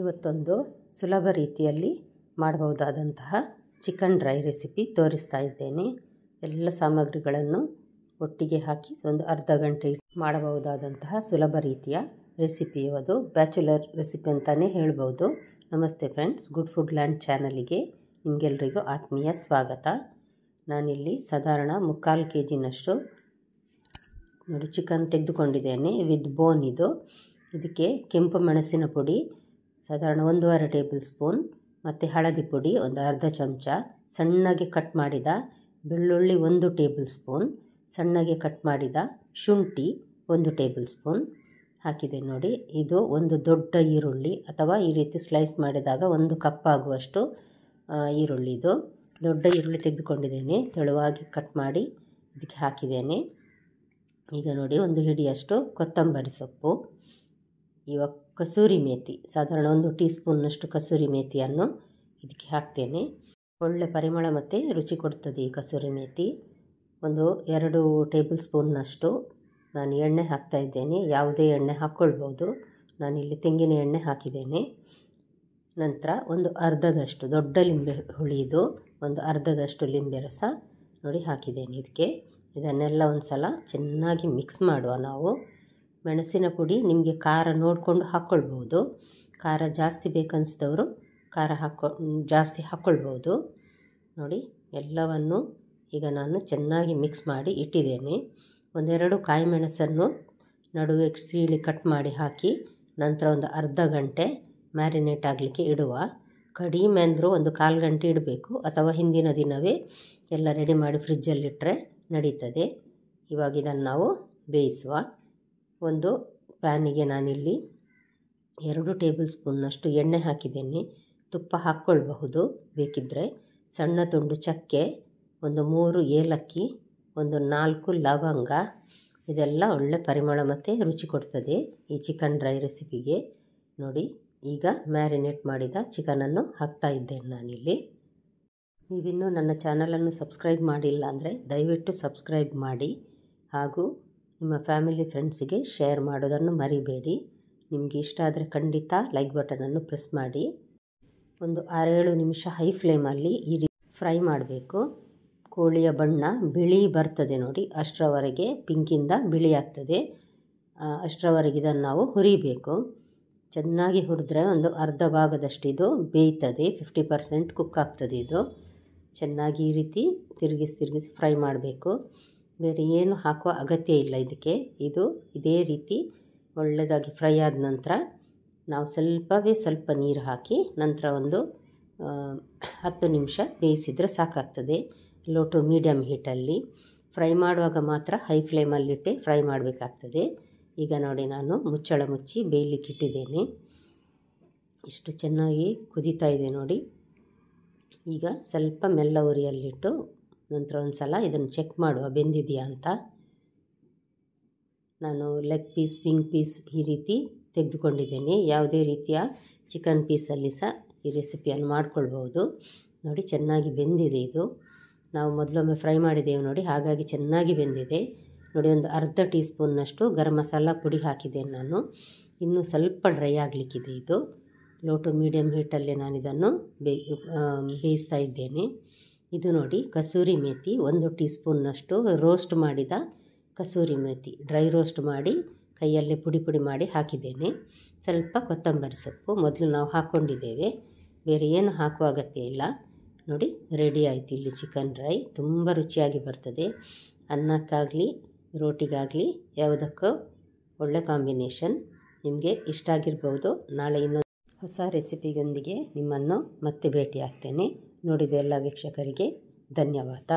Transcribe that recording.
ಇವತ್ತೊಂದು ಸುಲಭ ರೀತಿಯಲ್ಲಿ ಮಾಡಬಹುದಾದಂತಹ ಚಿಕನ್ ಡ್ರೈ ರೆಸಿಪಿ ತೋರಿಸ್ತಾ ಇದ್ದೇನೆ. ಎಲ್ಲ ಸಾಮಗ್ರಿಗಳನ್ನು ಒಟ್ಟಿಗೆ ಹಾಕಿ ಒಂದು ಅರ್ಧ ಗಂಟೆ ಮಾಡಬಹುದಾದಂತಹ ಸುಲಭ ರೀತಿಯ ರೆಸಿಪಿ. ಅದು ಬ್ಯಾಚುಲರ್ ರೆಸಿಪಿ ಅಂತಲೇ ಹೇಳ್ಬೋದು. ನಮಸ್ತೆ ಫ್ರೆಂಡ್ಸ್, ಗುಡ್ ಫುಡ್ ಲ್ಯಾಂಡ್ ಚಾನಲಿಗೆ ನಿಮಗೆಲ್ರಿಗೂ ಆತ್ಮೀಯ ಸ್ವಾಗತ. ನಾನಿಲ್ಲಿ ಸಾಧಾರಣ 3/4 kg ನೋಡಿ ಚಿಕನ್ ತೆಗೆದುಕೊಂಡಿದ್ದೇನೆ ವಿತ್ ಬೋನ್. ಇದಕ್ಕೆ ಕೆಂಪು ಮೆಣಸಿನ ಪುಡಿ ಸಾಧಾರಣ 1.5 ಟೇಬಲ್ ಸ್ಪೂನ್ ಮತ್ತು ಹಳದಿ ಪುಡಿ ಒಂದು ಅರ್ಧ ಚಮಚ, ಸಣ್ಣಗೆ ಕಟ್ ಮಾಡಿದ ಬೆಳ್ಳುಳ್ಳಿ 1 ಟೇಬಲ್ ಸ್ಪೂನ್, ಸಣ್ಣಗೆ ಕಟ್ ಮಾಡಿದ ಶುಂಠಿ 1 ಟೇಬಲ್ ಸ್ಪೂನ್ ಹಾಕಿದೆ ನೋಡಿ. ಇದು ಒಂದು ದೊಡ್ಡ ಈರುಳ್ಳಿ ಅಥವಾ ಈ ರೀತಿ ಸ್ಲೈಸ್ ಮಾಡಿದಾಗ 1 ಕಪ್ ಆಗುವಷ್ಟು ಈರುಳ್ಳಿ. ಇದು ದೊಡ್ಡ ಈರುಳ್ಳಿ ತೆಗೆದುಕೊಂಡಿದ್ದೇನೆ, ತೆಳುವಾಗಿ ಕಟ್ ಮಾಡಿ ಇದಕ್ಕೆ ಹಾಕಿದ್ದೇನೆ. ಈಗ ನೋಡಿ, 1 ಹಿಡಿಯಷ್ಟು ಕೊತ್ತಂಬರಿ ಸೊಪ್ಪು, ಇವಾಗ ಕಸೂರಿ ಮೇಥಿ ಸಾಧಾರಣ 1 ಟೀ ಸ್ಪೂನ್ನಷ್ಟು ಕಸೂರಿ ಮೇಥಿಯನ್ನು ಇದಕ್ಕೆ ಹಾಕ್ತೇನೆ. ಒಳ್ಳೆ ಪರಿಮಳ ಮತ್ತು ರುಚಿ ಕೊಡ್ತದೆ ಈ ಕಸೂರಿ ಮೇಥಿ. 2 ಟೇಬಲ್ ಸ್ಪೂನ್ನಷ್ಟು ನಾನು ಎಣ್ಣೆ ಹಾಕ್ತಾ ಇದ್ದೇನೆ. ಯಾವುದೇ ಎಣ್ಣೆ ಹಾಕ್ಕೊಳ್ಬೋದು. ನಾನಿಲ್ಲಿ ತೆಂಗಿನ ಎಣ್ಣೆ ಹಾಕಿದ್ದೇನೆ. ನಂತರ ಒಂದು ಅರ್ಧದಷ್ಟು ದೊಡ್ಡ ಲಿಂಬೆ ಹುಳಿದು ಒಂದು ಅರ್ಧದಷ್ಟು ಲಿಂಬೆ ರಸ ನೋಡಿ ಹಾಕಿದ್ದೇನೆ ಇದಕ್ಕೆ. ಇದನ್ನೆಲ್ಲ ಒಂದು ಸಲ ಚೆನ್ನಾಗಿ ಮಿಕ್ಸ್ ಮಾಡುವ ನಾವು. ಮೆಣಸಿನ ಪುಡಿ ನಿಮಗೆ ಖಾರ ನೋಡಿಕೊಂಡು ಹಾಕ್ಕೊಳ್ಬೋದು. ಖಾರ ಜಾಸ್ತಿ ಬೇಕನ್ನಿಸಿದವರು ಖಾರ ಜಾಸ್ತಿ ಹಾಕ್ಕೊಳ್ಬೋದು. ನೋಡಿ, ಎಲ್ಲವನ್ನು ಈಗ ನಾನು ಚೆನ್ನಾಗಿ ಮಿಕ್ಸ್ ಮಾಡಿ ಇಟ್ಟಿದ್ದೇನೆ. 1-2 ಕಾಯಿ ಮೆಣಸನ್ನು ನಡುವೆ ಸೀಳಿ ಕಟ್ ಮಾಡಿ ಹಾಕಿ ನಂತರ ಒಂದು ಅರ್ಧ ಗಂಟೆ ಮ್ಯಾರಿನೇಟ್ ಆಗಲಿಕ್ಕೆ ಇಡುವ. ಕಡಿಮೆ ಅಂದರೂ 1/4 ಗಂಟೆ ಇಡಬೇಕು, ಅಥವಾ ಹಿಂದಿನ ದಿನವೇ ಎಲ್ಲ ರೆಡಿ ಮಾಡಿ ಫ್ರಿಜ್ಜಲ್ಲಿಟ್ಟರೆ ನಡೀತದೆ. ಇವಾಗ ಇದನ್ನು ನಾವು ಬೇಯಿಸುವ. ಒಂದು ಪ್ಯಾನಿಗೆ ನಾನಿಲ್ಲಿ 2 ಟೇಬಲ್ ಸ್ಪೂನ್ನಷ್ಟು ಎಣ್ಣೆ ಹಾಕಿದ್ದೇನೆ. ತುಪ್ಪ ಹಾಕ್ಕೊಳ್ಬಹುದು ಬೇಕಿದ್ದರೆ. ಸಣ್ಣ ತುಂಡು ಚಕ್ಕೆ, 3 ಏಲಕ್ಕಿ, 4 ಲವಂಗ, ಇದೆಲ್ಲ ಒಳ್ಳೆ ಪರಿಮಳ ಮತ್ತು ರುಚಿ ಕೊಡ್ತದೆ ಈ ಚಿಕನ್ ಡ್ರೈ ರೆಸಿಪಿಗೆ. ನೋಡಿ, ಈಗ ಮ್ಯಾರಿನೇಟ್ ಮಾಡಿದ ಚಿಕನನ್ನು ಹಾಕ್ತಾ ಇದ್ದೇನೆ ನಾನಿಲ್ಲಿ. ನೀವಿನ್ನೂ ನನ್ನ ಚಾನಲನ್ನು ಸಬ್ಸ್ಕ್ರೈಬ್ ಮಾಡಿಲ್ಲ ಅಂದರೆ ದಯವಿಟ್ಟು ಸಬ್ಸ್ಕ್ರೈಬ್ ಮಾಡಿ, ಹಾಗೂ ನಿಮ್ಮ ಫ್ಯಾಮಿಲಿ ಫ್ರೆಂಡ್ಸಿಗೆ ಶೇರ್ ಮಾಡೋದನ್ನು ಮರಿಬೇಡಿ. ನಿಮಗೆ ಇಷ್ಟ ಆದರೆ ಖಂಡಿತ ಲೈಕ್ ಬಟನನ್ನು ಪ್ರೆಸ್ ಮಾಡಿ. ಒಂದು 6-7 ನಿಮಿಷ ಹೈ ಫ್ಲೇಮಲ್ಲಿ ಈ ರೀತಿ ಫ್ರೈ ಮಾಡಬೇಕು. ಕೋಳಿಯ ಬಣ್ಣ ಬಿಳಿ ಬರ್ತದೆ ನೋಡಿ, ಅಷ್ಟರವರೆಗೆ ಪಿಂಕಿಂದ ಬಿಳಿ ಆಗ್ತದೆ. ಅಷ್ಟರವರೆಗೆ ಇದನ್ನು ನಾವು ಹುರಿಬೇಕು. ಚೆನ್ನಾಗಿ ಹುರಿದ್ರೆ ಒಂದು ಅರ್ಧ ಭಾಗದಷ್ಟು ಇದು ಬೇಯ್ತದೆ, 50% ಕುಕ್ ಆಗ್ತದೆ. ಇದು ಚೆನ್ನಾಗಿ ಈ ರೀತಿ ತಿರುಗಿಸಿ ಫ್ರೈ ಮಾಡಬೇಕು. ಬೇರೆ ಏನು ಹಾಕುವ ಅಗತ್ಯ ಇಲ್ಲ ಇದಕ್ಕೆ. ಇದೇ ರೀತಿ ಒಳ್ಳೆಯದಾಗಿ ಫ್ರೈ ಆದ ನಂತರ ನಾವು ಸ್ವಲ್ಪ ನೀರು ಹಾಕಿ ನಂತರ ಒಂದು 10 ನಿಮಿಷ ಬೇಯಿಸಿದರೆ ಸಾಕಾಗ್ತದೆ. ಲೋ ಟು ಮೀಡಿಯಮ್ ಹೀಟಲ್ಲಿ ಫ್ರೈ ಮಾಡುವಾಗ ಮಾತ್ರ ಹೈ ಫ್ಲೇಮಲ್ಲಿಟ್ಟೆ ಫ್ರೈ ಮಾಡಬೇಕಾಗ್ತದೆ. ಈಗ ನೋಡಿ, ನಾನು ಮುಚ್ಚಳ ಮುಚ್ಚಿ ಬೇಯಲಿಕ್ಕೆ ಇಟ್ಟಿದ್ದೇನೆ. ಇಷ್ಟು ಚೆನ್ನಾಗಿ ಕುದೀತಾ ಇದೆ ನೋಡಿ. ಈಗ ಸ್ವಲ್ಪ ಮೆಲ್ಲ ಉರಿಯಲ್ಲಿಟ್ಟು ನಂತರ ಒಂದು ಸಲ ಇದನ್ನು ಚೆಕ್ ಮಾಡುವ ಬೆಂದಿದೆಯಾ ಅಂತ. ನಾನು ಲೆಗ್ ಪೀಸ್, ವಿಂಗ್ ಪೀಸ್ ಈ ರೀತಿ ತೆಗೆದುಕೊಂಡಿದ್ದೇನೆ. ಯಾವುದೇ ರೀತಿಯ ಚಿಕನ್ ಪೀಸಲ್ಲಿ ಸಹ ಈ ರೆಸಿಪಿಯನ್ನು ಮಾಡ್ಕೊಳ್ಬೋದು. ನೋಡಿ, ಚೆನ್ನಾಗಿ ಬೆಂದಿದೆ ಇದು. ನಾವು ಮೊದಲೊಮ್ಮೆ ಫ್ರೈ ಮಾಡಿದ್ದೇವೆ ನೋಡಿ, ಹಾಗಾಗಿ ಚೆನ್ನಾಗಿ ಬೆಂದಿದೆ ನೋಡಿ. ಒಂದು ಅರ್ಧ ಟೀ ಸ್ಪೂನ್ನಷ್ಟು ಗರಂ ಮಸಾಲ ಪುಡಿ ಹಾಕಿದ್ದೇನೆ ನಾನು. ಇನ್ನೂ ಸ್ವಲ್ಪ ಡ್ರೈ ಆಗಲಿಕ್ಕಿದೆ ಇದು. ಲೋ ಟು ಮೀಡಿಯಮ್ ಹೀಟಲ್ಲಿ ನಾನು ಇದನ್ನು ಬೇಯಿಸ್ತಾ ಇದ್ದೇನೆ. ಇದು ನೋಡಿ, ಕಸೂರಿ ಮೇಥಿ 1 ಟೀ ಸ್ಪೂನ್ನಷ್ಟು ರೋಸ್ಟ್ ಮಾಡಿದ ಕಸೂರಿ ಮೇಥಿ, ಡ್ರೈ ರೋಸ್ಟ್ ಮಾಡಿ ಕೈಯಲ್ಲೇ ಪುಡಿ ಮಾಡಿ ಹಾಕಿದ್ದೇನೆ. ಸ್ವಲ್ಪ ಕೊತ್ತಂಬರಿ ಸೊಪ್ಪು ಮೊದಲು ನಾವು ಹಾಕ್ಕೊಂಡಿದ್ದೇವೆ, ಬೇರೆ ಏನು ಹಾಕುವ ಅಗತ್ಯ ಇಲ್ಲ. ನೋಡಿ, ರೆಡಿ ಆಯಿತು ಇಲ್ಲಿ ಚಿಕನ್ ಡ್ರೈ. ತುಂಬ ರುಚಿಯಾಗಿ ಬರ್ತದೆ. ಅನ್ನಕ್ಕಾಗಲಿ ರೋಟಿಗಾಗಲಿ ಯಾವುದಕ್ಕೂ ಒಳ್ಳೆ ಕಾಂಬಿನೇಷನ್. ನಿಮಗೆ ಇಷ್ಟ ಆಗಿರ್ಬೋದು. ನಾಳೆ ಇನ್ನೊಂದು ಹೊಸ ರೆಸಿಪಿಯೊಂದಿಗೆ ನಿಮ್ಮನ್ನು ಮತ್ತೆ ಭೇಟಿ ಆಗ್ತೇನೆ. ನೋಡಿದ ಎಲ್ಲ ವೀಕ್ಷಕರಿಗೆ ಧನ್ಯವಾದ.